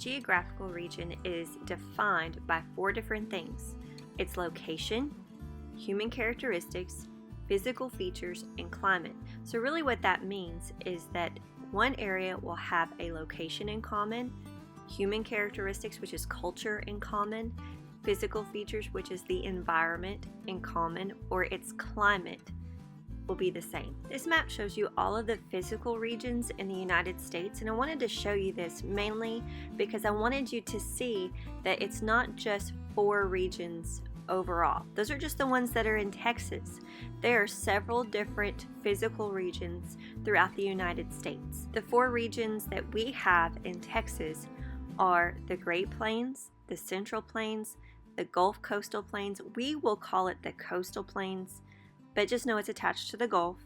geographical region is defined by 4 different things: its location, human characteristics, physical features, and climate. So really what that means is that one area will have a location in common, human characteristics, which is culture, in common, physical features, which is the environment, in common, or its climate will be the same. This map shows you all of the physical regions in the United States, and I wanted to show you this mainly because I wanted you to see that it's not just 4 regions overall. Those are just the ones that are in Texas. There are several different physical regions throughout the United States. The 4 regions that we have in Texas are the Great Plains, the Central Plains, the Gulf Coastal Plains. We will call it the Coastal Plains, but just know it's attached to the Gulf.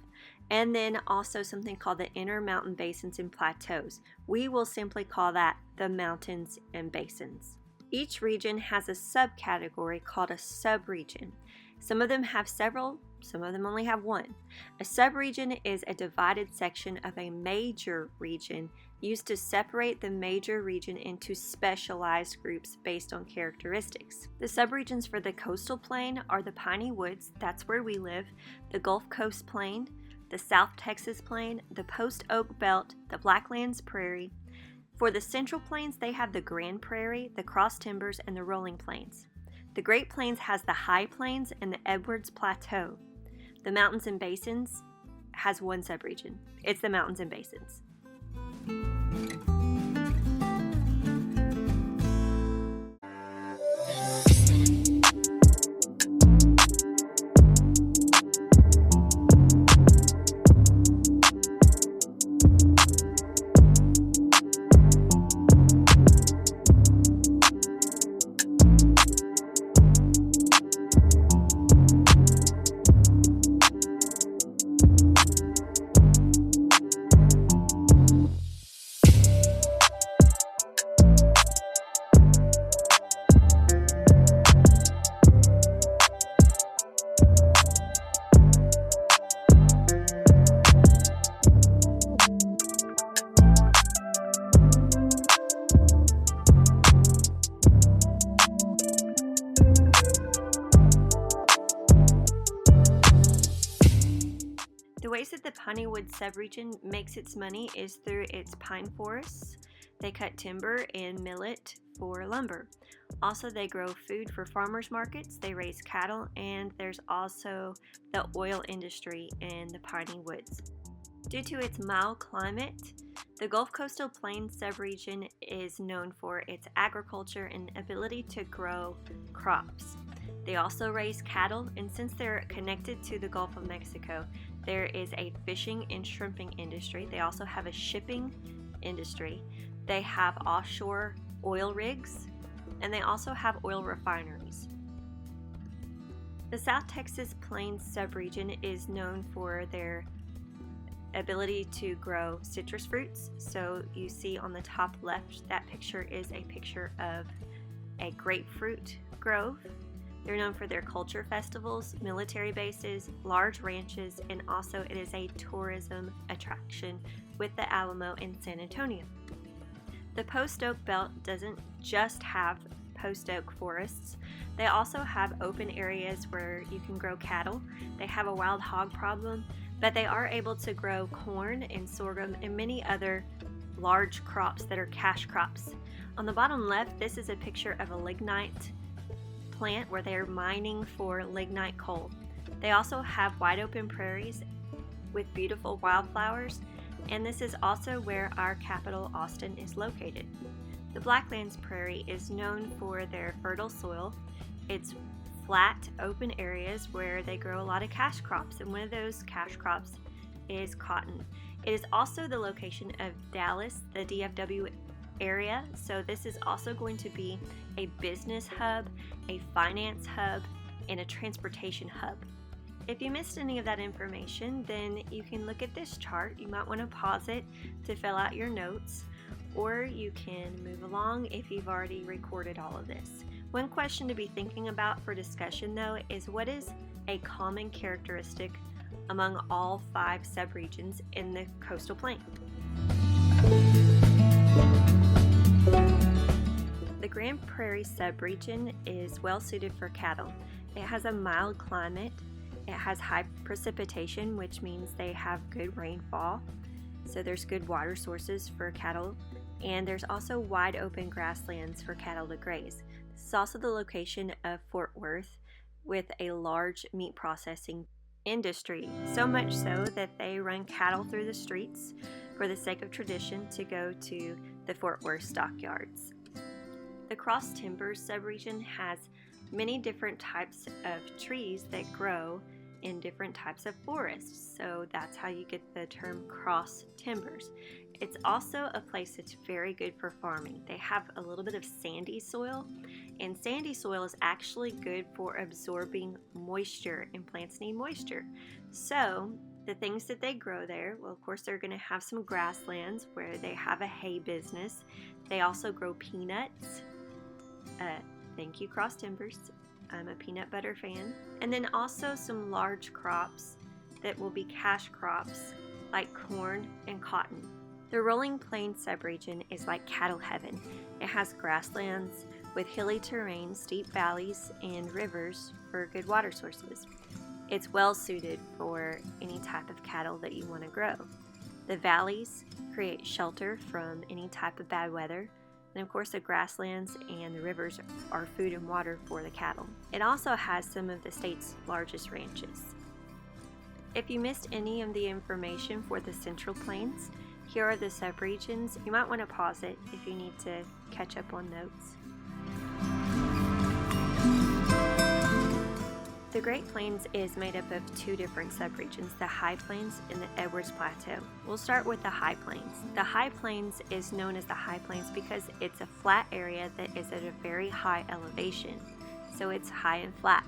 And then also something called the Intermountain Basins and Plateaus. We will simply call that the Mountains and Basins. Each region has a subcategory called a subregion. Some of them have several, some of them only have one. A subregion is a divided section of a major region used to separate the major region into specialized groups based on characteristics. The subregions for the coastal plain are the Piney Woods, that's where we live, the Gulf Coast Plain, the South Texas Plain, the Post Oak Belt, the Blacklands Prairie. For the Central Plains, they have the Grand Prairie, the Cross Timbers, and the Rolling Plains. The Great Plains has the High Plains and the Edwards Plateau. The Mountains and Basins has one subregion. It's the Mountains and Basins. The ways that the Piney Woods subregion makes its money is through its pine forests. They cut timber and mill it for lumber. Also, they grow food for farmers markets, they raise cattle, and there's also the oil industry in the Piney Woods. Due to its mild climate, the Gulf Coastal Plains subregion is known for its agriculture and ability to grow crops. They also raise cattle, and since they're connected to the Gulf of Mexico, there is a fishing and shrimping industry. They also have a shipping industry. They have offshore oil rigs, and they also have oil refineries. The South Texas Plains subregion is known for their ability to grow citrus fruits. So you see on the top left, that picture is a picture of a grapefruit grove. They're known for their culture festivals, military bases, large ranches, and also it is a tourism attraction with the Alamo in San Antonio. The Post Oak Belt doesn't just have post oak forests. They also have open areas where you can grow cattle. They have a wild hog problem, but they are able to grow corn and sorghum and many other large crops that are cash crops. On the bottom left, this is a picture of a lignite plant where they are mining for lignite coal. They also have wide open prairies with beautiful wildflowers, and this is also where our capital, Austin, is located. The Blacklands Prairie is known for their fertile soil. It's flat, open areas where they grow a lot of cash crops, and one of those cash crops is cotton. It is also the location of Dallas, the DFW area, so this is also going to be a business hub, a finance hub, and a transportation hub. If you missed any of that information, then you can look at this chart. You might want to pause it to fill out your notes, or you can move along if you've already recorded all of this. One question to be thinking about for discussion, though, is what is a common characteristic among all 5 subregions in the coastal plain? Grand Prairie subregion is well suited for cattle. It has a mild climate, it has high precipitation, which means they have good rainfall, so there's good water sources for cattle, and there's also wide open grasslands for cattle to graze. This is also the location of Fort Worth, with a large meat processing industry, so much so that they run cattle through the streets for the sake of tradition to go to the Fort Worth stockyards. The Cross Timbers subregion has many different types of trees that grow in different types of forests, so that's how you get the term cross timbers. It's also a place that's very good for farming. They have a little bit of sandy soil, and sandy soil is actually good for absorbing moisture, and plants need moisture. So the things that they grow there, well, of course, they're going to have some grasslands where they have a hay business. They also grow peanuts. Thank you, Cross Timbers. I'm a peanut butter fan. And then also some large crops that will be cash crops like corn and cotton. The Rolling Plains subregion is like cattle heaven. It has grasslands with hilly terrain, steep valleys, and rivers for good water sources. It's well suited for any type of cattle that you want to grow. The valleys create shelter from any type of bad weather. And of course, the grasslands and the rivers are food and water for the cattle. It also has some of the state's largest ranches. If you missed any of the information for the Central Plains, here are the subregions. You might want to pause it if you need to catch up on notes. The Great Plains is made up of two different subregions, the High Plains and the Edwards Plateau. We'll start with the High Plains. The High Plains is known as the High Plains because it's a flat area that is at a very high elevation, so it's high and flat.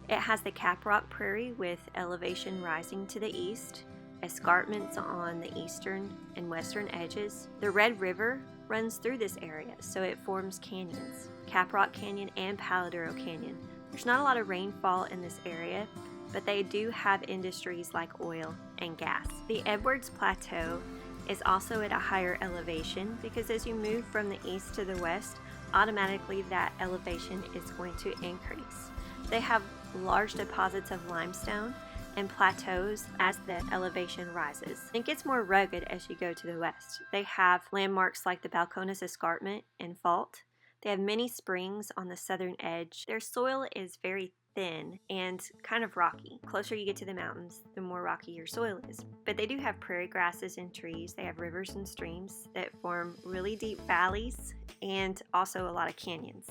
It has the Caprock Prairie with elevation rising to the east, escarpments on the eastern and western edges. The Red River runs through this area, so it forms canyons, Caprock Canyon and Paladuro Canyon. There's not a lot of rainfall in this area, but they do have industries like oil and gas. The Edwards Plateau is also at a higher elevation because as you move from the east to the west, automatically that elevation is going to increase. They have large deposits of limestone and plateaus as the elevation rises. It gets more rugged as you go to the west. They have landmarks like the Balcones Escarpment and Fault. They have many springs on the southern edge. Their soil is very thin and kind of rocky. The closer you get to the mountains, the more rocky your soil is. But they do have prairie grasses and trees. They have rivers and streams that form really deep valleys and also a lot of canyons.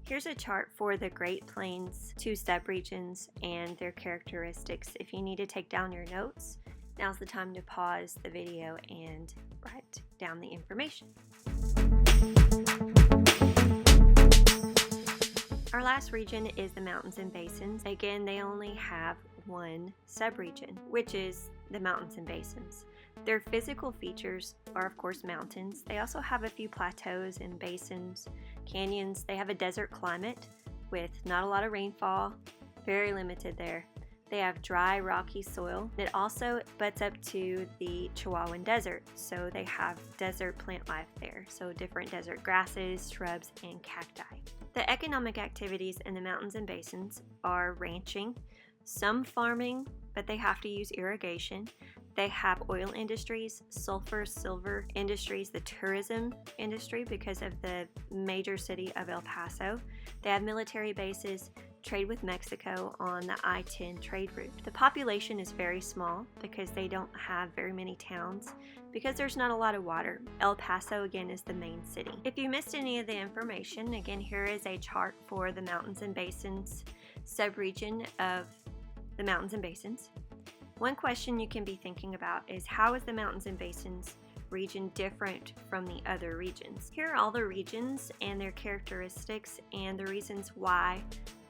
Here's a chart for the Great Plains, two subregions, and their characteristics. If you need to take down your notes, now's the time to pause the video and write down the information. Our last region is the Mountains and Basins. Again, they only have one subregion, which is the Mountains and Basins. Their physical features are, of course, mountains. They also have a few plateaus and basins, canyons. They have a desert climate with not a lot of rainfall, very limited there. They have dry, rocky soil. It also butts up to the Chihuahuan Desert, so they have desert plant life there, so different desert grasses, shrubs, and cacti. The economic activities in the Mountains and Basins are ranching, some farming, but they have to use irrigation. They have oil industries, sulfur, silver industries, the tourism industry because of the major city of El Paso. They have military bases, trade with Mexico on the I-10 trade route. The population is very small because they don't have very many towns because there's not a lot of water. El Paso, again, is the main city. If you missed any of the information, again, here is a chart for the Mountains and Basins subregion of the Mountains and Basins. One question you can be thinking about is how is the Mountains and Basins region different from the other regions? Here are all the regions and their characteristics and the reasons why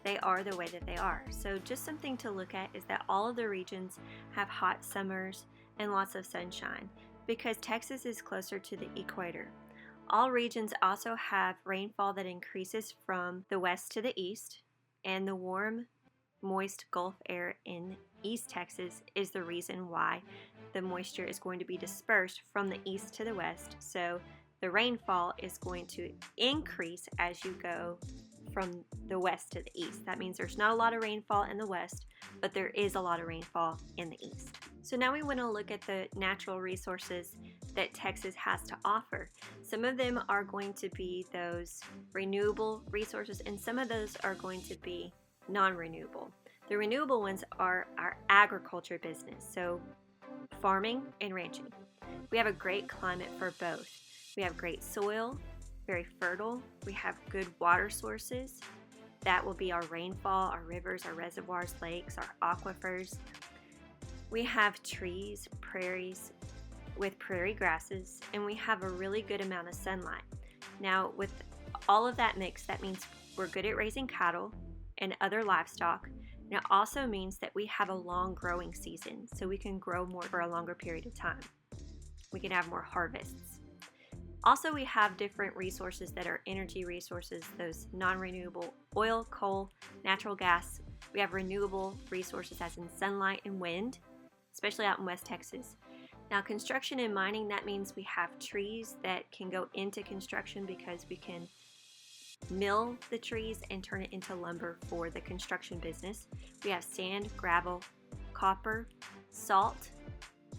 they are the way that they are. So just something to look at is that all of the regions have hot summers and lots of sunshine because Texas is closer to the equator. All regions also have rainfall that increases from the west to the east, and the warm, moist Gulf air in East Texas is the reason why the moisture is going to be dispersed from the east to the west. So the rainfall is going to increase as you go from the west to the east. That means there's not a lot of rainfall in the west, but there is a lot of rainfall in the east. So now we want to look at the natural resources that Texas has to offer. Some of them are going to be those renewable resources, and some of those are going to be non-renewable. The renewable ones are our agriculture business, so farming and ranching. We have a great climate for both. We have great soil, very fertile. We have good water sources. That will be our rainfall, our rivers, our reservoirs, lakes, our aquifers. We have trees, prairies with prairie grasses, and we have a really good amount of sunlight. Now, with all of that mix, that means we're good at raising cattle and other livestock. And it also means that we have a long growing season, so we can grow more for a longer period of time. We can have more harvests. Also, we have different resources that are energy resources, those non-renewable oil, coal, natural gas. We have renewable resources as in sunlight and wind, especially out in West Texas. Now, construction and mining, that means we have trees that can go into construction because we can mill the trees and turn it into lumber for the construction business. We have sand, gravel, copper, salt,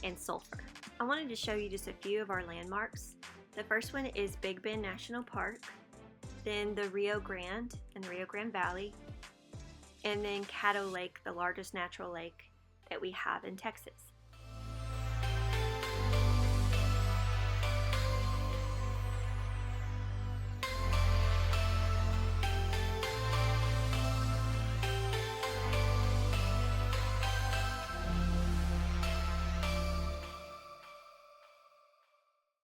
and sulfur. I wanted to show you just a few of our landmarks. The first one is Big Bend National Park, then the Rio Grande and the Rio Grande Valley, and then Caddo Lake, the largest natural lake that we have in Texas.